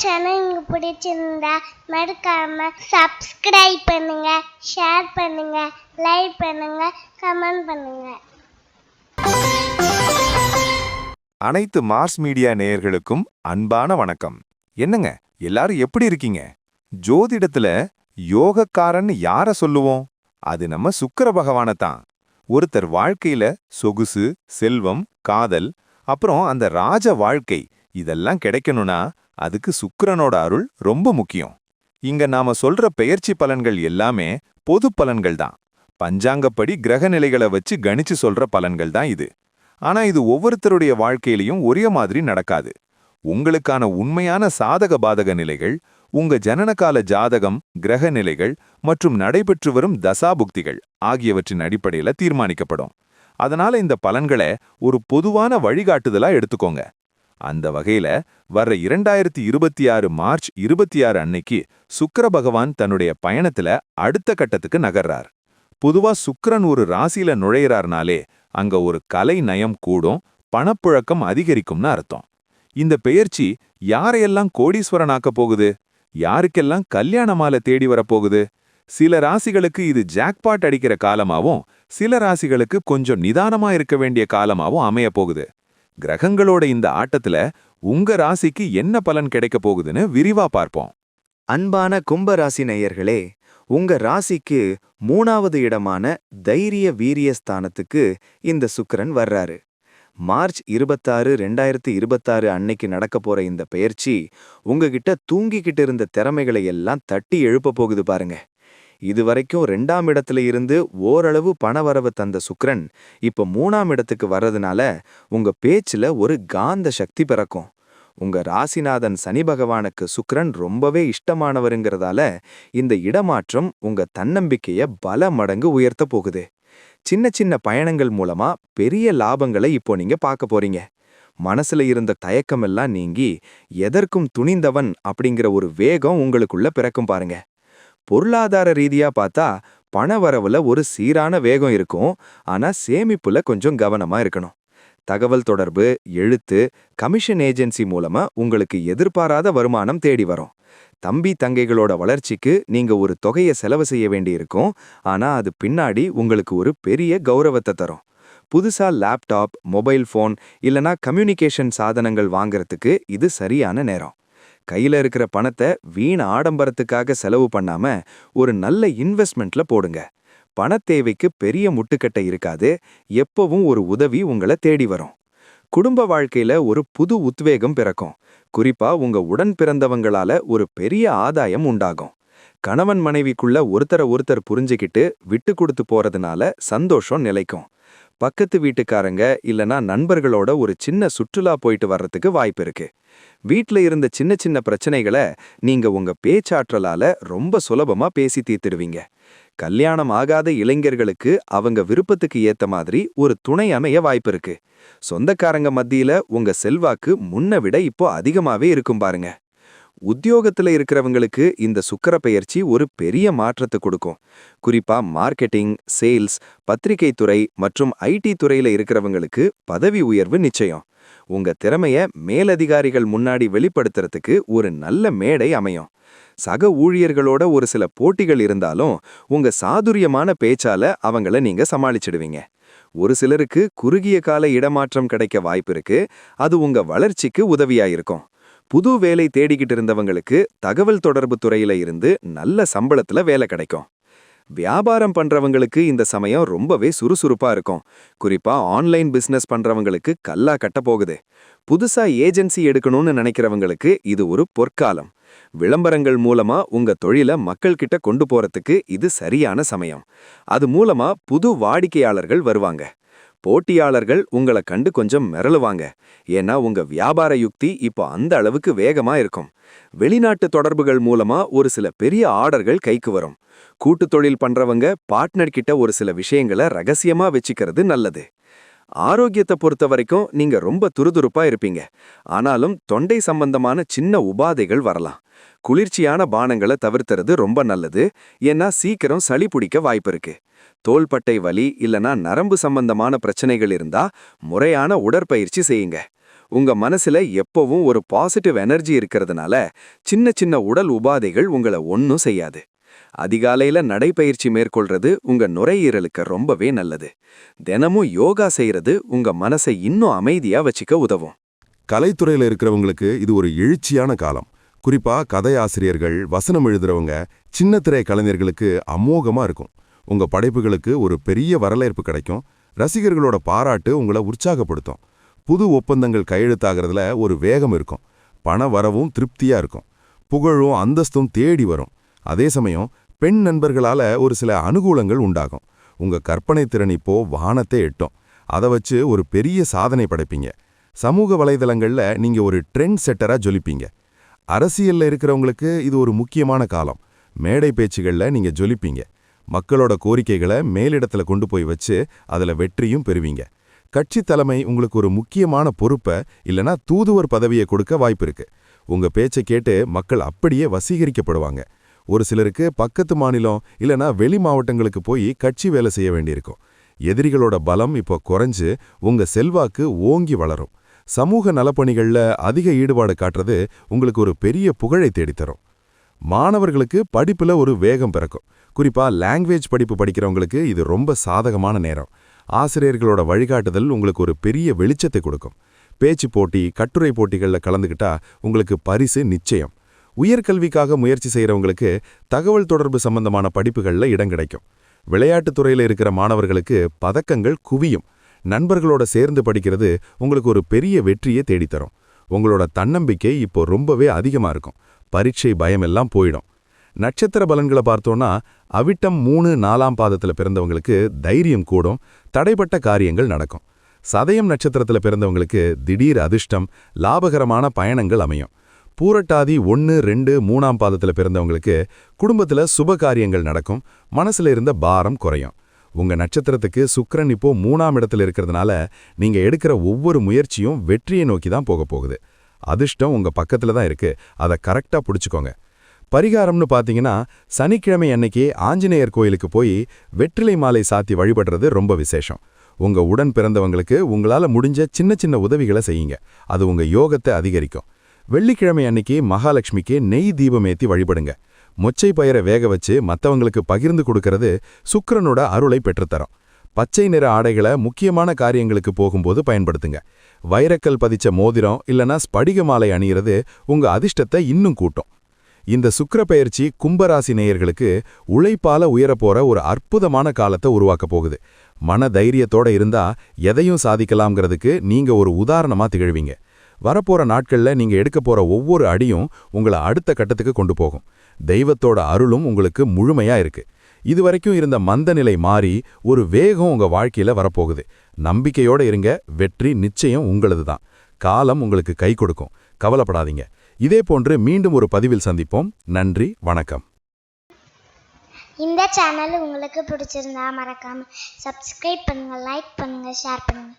Channel உங்களுக்கு பிடிச்சிருந்தா மறக்காம சப்ஸ்கிரைப் பண்ணுங்க, ஷேர் பண்ணுங்க, லைக் பண்ணுங்க, கமெண்ட் பண்ணுங்க. அனைத்து மாஸ் மீடியா நேயர்களுக்கும் அன்பான வணக்கம். என்னங்க எல்லாரும் எப்படி இருக்கீங்க? ஜோதிடத்துல யோகக்காரன் யார சொல்லுவோம்? அது நம்ம சுக்கிர பகவானத்தான். ஒருத்தர் வாழ்க்கையில சொகுசு, செல்வம், காதல், அப்புறம் அந்த ராஜ வாழ்க்கை இதெல்லாம் கிடைக்கணும்னா அதுக்கு சுக்கிரனோட அருள் ரொம்ப முக்கியம். இங்க நாம சொல்ற பெயர்ச்சி பலன்கள் எல்லாமே பொது பலன்கள் தான். பஞ்சாங்கப்படி கிரக நிலைகளை வச்சு கணிச்சு சொல்ற பலன்கள் தான் இது. ஆனா இது ஒவ்வொருத்தருடைய வாழ்க்கையிலையும் ஒரே மாதிரி நடக்காது. உங்களுக்கான உண்மையான சாதக பாதக நிலைகள் உங்க ஜனனகால ஜாதகம், கிரக நிலைகள் மற்றும் நடைபெற்று வரும் தசாபுக்திகள் ஆகியவற்றின் அடிப்படையில தீர்மானிக்கப்படும். அதனால இந்த பலன்களை ஒரு பொதுவான வழிகாட்டுதலா எடுத்துக்கோங்க. அந்த வகையில வர்ற 2026 மார்ச் 26 அன்னைக்கு சுக்கிர பகவான் தன்னுடைய பயணத்துல அடுத்த கட்டத்துக்கு நகர்றார். பொதுவா சுக்கிரன் ஒரு ராசியில நுழையிறார்னாலே அங்க ஒரு கலை நயம் கூடும், பணப்புழக்கம் அதிகரிக்கும்னு அர்த்தம். இந்த பெயர்ச்சி யாரையெல்லாம் கோடீஸ்வரனாக்க போகுது, யாருக்கெல்லாம் கல்யாண மாலை தேடி வரப்போகுது? சில ராசிகளுக்கு இது ஜாக்பாட் அடிக்கிற காலமாவும், சில ராசிகளுக்கு கொஞ்சம் நிதானமா இருக்க வேண்டிய காலமாவும் அமைய போகுது. கிரகங்களோட இந்த ஆட்டத்துல உங்க ராசிக்கு என்ன பலன் கிடைக்க போகுதுன்னு விரிவா பார்ப்போம். அன்பான கும்பராசி நேயர்களே, உங்க ராசிக்கு 3வது இடமான தைரிய வீரியஸ்தானத்துக்கு இந்த சுக்கிரன் வர்றாரு. மார்ச் 26, 2026 அன்னைக்கு நடக்க போற இந்த பெயர்ச்சி உங்ககிட்ட தூங்கிக்கிட்டு இருந்த திறமைகளை எல்லாம் தட்டி எழுப்ப போகுது பாருங்க. இதுவரைக்கும் 2ஆம் இடத்துல இருந்து ஓரளவு பணவரவு தந்த சுக்கிரன் இப்ப 3ஆம் இடத்துக்கு வர்றதுனால உங்க பேச்சுல ஒரு காந்த சக்தி பிறக்கும். உங்க ராசிநாதன் சனி பகவானுக்கு சுக்கிரன் ரொம்பவே இஷ்டமானவருங்கிறதால இந்த இடமாற்றம் உங்க தன்னம்பிக்கைய பல மடங்கு உயர்த்த போகுது. சின்ன சின்ன பயணங்கள் மூலமா பெரிய லாபங்களை இப்போ நீங்க பார்க்க போறீங்க. மனசுல இருந்த தயக்கமெல்லாம் நீங்கி எதற்கும் துணிந்தவன் அப்படிங்கிற ஒரு வேகம் உங்களுக்குள்ள பிறக்கும் பாருங்க. பொருளாதார ரீதியா பார்த்தா பணவரவுல ஒரு சீரான வேகம் இருக்கும். ஆனா சேமிப்புல கொஞ்சம் கவனமா இருக்கணும். தகவல் தொடர்பு, எழுத்து, கமிஷன் ஏஜென்சி மூலமா உங்களுக்கு எதிர்பாராத வருமானம் தேடி வரும். தம்பி தங்கைகளோட வளர்ச்சிக்கு நீங்க ஒரு தொகையை செலவு செய்ய வேண்டியிருக்கும். ஆனா அது பின்னாடி உங்களுக்கு ஒரு பெரிய கௌரவத்தை தரும். புதுசா லேப்டாப், மொபைல் போன் இல்லனா கம்யூனிகேஷன் சாதனங்கள் வாங்கறதுக்கு இது சரியான நேரம். கையில இருக்கிற பணத்தை வீண் ஆடம்பரத்துக்காக செலவு பண்ணாம ஒரு நல்ல இன்வெஸ்ட்மெண்ட்ல போடுங்க. பணத்தேவைக்கு பெரிய முட்டுக்கட்டை இருக்காது. எப்பவும் ஒரு உதவி உங்களை தேடி வரும். குடும்ப வாழ்க்கையில ஒரு புது உத்வேகம் பிறக்கும். குறிப்பா உங்க உடன் பிறந்தவங்களால ஒரு பெரிய ஆதாயம் உண்டாகும். கணவன் மனைவிக்குள்ள ஒருத்தர் புரிஞ்சுக்கிட்டு விட்டு கொடுத்து போறதுனால சந்தோஷம் நிலைக்கும். பக்கத்து வீட்டுக்காரங்க இல்லனா நண்பர்களோட ஒரு சின்ன சுற்றுலா போயிட்டு வர்றதுக்கு வாய்ப்பு இருக்கு. வீட்ல இருந்த சின்ன சின்ன பிரச்சனைகளை நீங்க உங்க பேச்சாற்றலால ரொம்ப சுலபமா பேசி தீர்த்திடுவீங்க. கல்யாணம் ஆகாத இளைஞர்களுக்கு அவங்க விருப்பத்துக்கு ஏத்த மாதிரி ஒரு துணை அமைய வாய்ப்பு இருக்கு. சொந்தக்காரங்க மத்தியில உங்க செல்வாக்கு முன்ன விட இப்போ அதிகமாவே இருக்கும் பாருங்க. உத்தியோகத்துல இருக்கிறவங்களுக்கு இந்த சுக்கிர பெயர்ச்சி ஒரு பெரிய மாற்றத்தை கொடுக்கும். குறிப்பா மார்க்கெட்டிங், சேல்ஸ், பத்திரிகை துறை மற்றும் ஐடி துறையில இருக்கிறவங்களுக்கு பதவி உயர்வு நிச்சயம். உங்க திறமைய மேலதிகாரிகள் முன்னாடி வெளிப்படுத்துறதுக்கு ஒரு நல்ல மேடை அமையும். சக ஊழியர்களோட ஒரு சில போட்டிகள் இருந்தாலும் உங்க சாதுரியமான பேச்சால அவங்கள நீங்க சமாளிச்சிடுவீங்க. ஒரு சிலருக்கு குறுகிய கால இடமாற்றம் கிடைக்க வாய்ப்பு இருக்கு. அது உங்க வளர்ச்சிக்கு உதவியாயிருக்கும். புது வேலை தேடிக்கிட்டு இருந்தவங்களுக்கு தகவல் தொடர்பு துறையில இருந்து நல்ல சம்பளத்துல வேலை கிடைக்கும். வியாபாரம் பண்றவங்களுக்கு இந்த சமயம் ரொம்பவே சுறுசுறுப்பா இருக்கும். குறிப்பா ஆன்லைன் பிசினஸ் பண்றவங்களுக்கு கல்லா கட்ட போகுது. புதுசா ஏஜென்சி எடுக்கணும்னு நினைக்கிறவங்களுக்கு இது ஒரு பொற்காலம். விளம்பரங்கள் மூலமா உங்க தொழில மக்கள் கிட்ட கொண்டு போறதுக்கு இது சரியான சமயம். அது மூலமா புது வாடிக்கையாளர்கள் வருவாங்க. போட்டியாளர்கள் உங்களை கண்டு கொஞ்சம் மிரளுவாங்க. ஏன்னா உங்க வியாபார யுக்தி இப்போ அந்த அளவுக்கு வேகமா இருக்கும். வெளிநாட்டு தொடர்புகள் மூலமா ஒரு சில பெரிய ஆர்டர்கள் கைக்கு வரும். கூட்டு தொழில் பண்றவங்க பார்ட்னர் கிட்ட ஒரு சில விஷயங்களை ரகசியமா வச்சுக்கிறது நல்லது. ஆரோக்கியத்தை பொறுத்த வரைக்கும் நீங்க ரொம்ப துருதுருப்பா இருப்பீங்க. ஆனாலும் தொண்டை சம்பந்தமான சின்ன உபாதைகள் வரலாம். குளிர்ச்சியான பானங்களை தவிர்த்துறது ரொம்ப நல்லது. ஏன்னா சீக்கிரம் சளி பிடிக்க வாய்ப்பு இருக்கு. தோள்பட்டை வலி இல்லனா நரம்பு சம்பந்தமான பிரச்சனைகள் இருந்தா முறையான உடற்பயிற்சி செய்யுங்க. உங்க மனசுல எப்பவும் ஒரு பாசிட்டிவ் எனர்ஜி இருக்கிறதுனால சின்ன சின்ன உடல் உபாதைகள் உங்களை ஒன்னும் செய்யாது. அதிகாலையில நடைப்பயிற்சி மேற்கொள்றது உங்க நுரையீரலுக்கு ரொம்பவே நல்லது. தினமும் யோகா செய்யறது உங்க மனசை இன்னும் அமைதியா வச்சுக்க உதவும். கலைத்துறையில இருக்கிறவங்களுக்கு இது ஒரு எழுச்சியான காலம். குறிப்பா கதையாசிரியர்கள், வசனம் எழுதுறவங்க, சின்ன திரை கலைஞர்களுக்கு அமோகமா இருக்கும். உங்க படைப்புகளுக்கு ஒரு பெரிய வரவேற்பு கிடைக்கும். ரசிகர்களோட பாராட்டு உங்களை உற்சாகப்படுத்தும். புது ஒப்பந்தங்கள் கையெழுத்தாகிறதுல ஒரு வேகம் இருக்கும். பண வரவும் திருப்தியா இருக்கும். புகழும் அந்தஸ்தும் தேடி வரும். அதே சமயம் பெண் நண்பர்களால ஒரு சில அனுகூலங்கள் உண்டாகும். உங்க கற்பனை திறன் இப்போ வானத்தை எட்டும். அதை வச்சு ஒரு பெரிய சாதனை படைப்பீங்க. சமூக வலைதளங்கள்ல நீங்க ஒரு ட்ரெண்ட் செட்டரா ஜொலிப்பீங்க. அரசியல்ல இருக்கிறவங்களுக்கு இது ஒரு முக்கியமான காலம். மேடை பேச்சுகள்ல நீங்க ஜொலிப்பீங்க. மக்களோட கோரிக்கைகளை மேலிடத்துல கொண்டு போய் வச்சு அதுல வெற்றியும் பெறுவீங்க. கட்சி தலைமை உங்களுக்கு ஒரு முக்கியமான பொறுப்பை இல்லனா தூதுவர் பதவியை கொடுக்க வாய்ப்பு இருக்கு. உங்க பேச்சை கேட்டு மக்கள் அப்படியே வசீகரிக்கப்படுவாங்க. ஒரு சிலருக்கு பக்கத்து மாநிலம் இல்லனா வெளி மாவட்டங்களுக்கு போய் கட்சி வேலை செய்ய வேண்டியிருக்கும். எதிரிகளோட பலம் இப்போ குறைஞ்சு உங்க செல்வாக்கு ஓங்கி வளரும். சமூக நலப்பணிகள்ல அதிக ஈடுபாடு காட்டுறது உங்களுக்கு ஒரு பெரிய புகழை தேடித்தரும். மாணவர்களுக்கு படிப்புல ஒரு வேகம் பிறக்கும். குறிப்பா லாங்குவேஜ் படிப்பு படிக்கிறவங்களுக்கு இது ரொம்ப சாதகமான நேரம். ஆசிரியர்களோட வழிகாட்டுதல் உங்களுக்கு ஒரு பெரிய வெளிச்சத்தை கொடுக்கும். பேச்சு போட்டி, கட்டுரை போட்டிகளில் கலந்துக்கிட்டா உங்களுக்கு பரிசு நிச்சயம். உயர்கல்விக்காக முயற்சி செய்கிறவங்களுக்கு தகவல் தொடர்பு சம்பந்தமான படிப்புகளில் இடம் கிடைக்கும். விளையாட்டுத் துறையில் இருக்கிற மாணவர்களுக்கு பதக்கங்கள் குவியும். நண்பர்களோட சேர்ந்து படிக்கிறது உங்களுக்கு ஒரு பெரிய வெற்றியை தேடித்தரும். உங்களோட தன்னம்பிக்கை இப்போ ரொம்பவே அதிகமாக இருக்கும். பரீட்சை பயமெல்லாம் போயிடும். நட்சத்திர பலன்களை பார்த்தோன்னா அவிட்டம் 3, 4ஆம் பாதத்தில் பிறந்தவங்களுக்கு தைரியம் கூடும். தடைப்பட்ட காரியங்கள் நடக்கும். சதயம் நட்சத்திரத்தில் பிறந்தவங்களுக்கு திடீர் அதிர்ஷ்டம், லாபகரமான பயணங்கள் அமையும். பூரட்டாதி 1, 2, 3ஆம் பாதத்தில் பிறந்தவங்களுக்கு குடும்பத்தில் சுப காரியங்கள் நடக்கும். மனசுல இருந்த பாரம் குறையும். உங்க நட்சத்திரத்துக்கு சுக்கிரன் இப்போ 3ஆம் இடத்துல இருக்கிறதுனால நீங்க எடுக்கிற ஒவ்வொரு முயற்சியும் வெற்றியை நோக்கி தான் போக போகுது. அதிர்ஷ்டம் உங்க பக்கத்துல தான் இருக்கு. அதை கரெக்டா பிடிச்சுக்கோங்க. பரிகாரம்னு பார்த்தீங்கன்னா சனிக்கிழமை அன்னைக்கு ஆஞ்சநேயர் கோயிலுக்கு போய் வெற்றிலை மாலை சாத்தி வழிபடுறது ரொம்ப விசேஷம். உங்க உடன் பிறந்தவங்களுக்கு உங்களால முடிஞ்ச சின்ன சின்ன உதவிகளை செய்யுங்க. அது உங்க யோகத்தை அதிகரிக்கும். வெள்ளிக்கிழமை அன்னைக்கு மகாலட்சுமிக்கு நெய் தீபம் ஏத்தி வழிபடுங்க. மொச்சை பயிரை வேக வச்சு மற்றவங்களுக்கு பகிர்ந்து கொடுக்கறது சுக்கிரனோட அருளை பெற்றுத்தரும். பச்சை நிற ஆடைகளை முக்கியமான காரியங்களுக்கு போகும்போது பயன்படுத்துங்க. வைரக்கல் பதிச்ச மோதிரம் இல்லனா ஸ்படிக மாலை அணியிறது உங்க அதிர்ஷ்டத்தை இன்னும் கூட்டும். இந்த சுக்கிர பெயர்ச்சி கும்பராசி நேயர்களுக்கு உழைப்பால உயரப்போற ஒரு அற்புதமான காலத்தை உருவாக்க போகுது. மன தைரியத்தோட இருந்தா எதையும் சாதிக்கலாம்ங்கிறதுக்கு நீங்க ஒரு உதாரணமா திகழ்வீங்க. வரப்போற நாட்கள்ல நீங்க எடுக்க போற ஒவ்வொரு அடியும் உங்களை அடுத்த கட்டத்துக்கு கொண்டு போகும். தெய்வத்தோட அருளும் உங்களுக்கு முழுமையா இருக்கு. இதுவரைக்கும் இருந்த மந்த நிலை மாறி ஒரு வேகம் உங்க வாழ்க்கையில வரப்போகுது. நம்பிக்கையோட இருங்க. வெற்றி நிச்சயம் உங்களது தான். காலம் உங்களுக்கு கை கொடுக்கும். கவலைப்படாதீங்க. இதே போன்று மீண்டும் ஒரு பதிவில் சந்திப்போம். நன்றி, வணக்கம். இந்த சேனல் உங்களுக்கு பிடிச்சிருந்தா மறக்காம சப்ஸ்கிரைப் பண்ணுங்க, லைக் பண்ணுங்க, ஷேர் பண்ணுங்க.